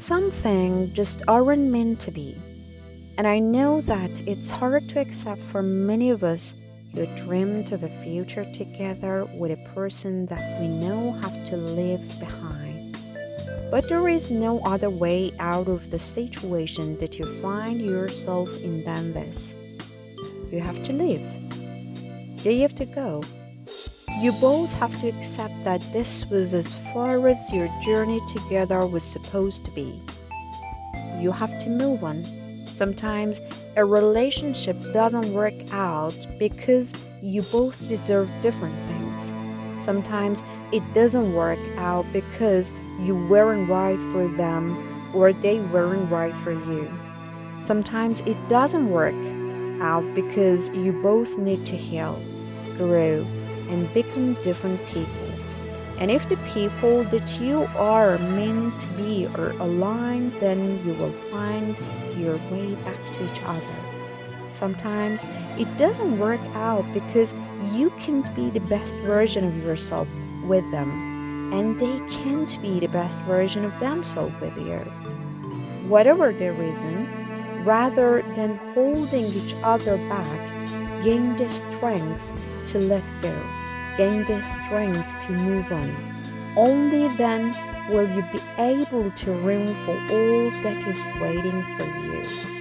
Some things just aren't meant to be. And I know that it's hard to accept for many of us who dreamed of a future together with a person that we know have to leave behind. But there is no other way out of the situation that you find yourself in than this. You have to leave. You have to go. You both have to accept that this was as far as your journey together was supposed to be. You have to move on. Sometimes a relationship doesn't work out because you both deserve different things. Sometimes it doesn't work out because you weren't right for them or they weren't right for you. Sometimes it doesn't work out because you both need to heal, grow, and become different people. And if the people that you are meant to be are aligned, then you will find your way back to each other. Sometimes it doesn't work out because you can't be the best version of yourself with them, and they can't be the best version of themselves with you. Whatever the reason, rather than holding each other back, gain the strength to let go, gain the strength to move on. Only then will you be able to room for all that is waiting for you.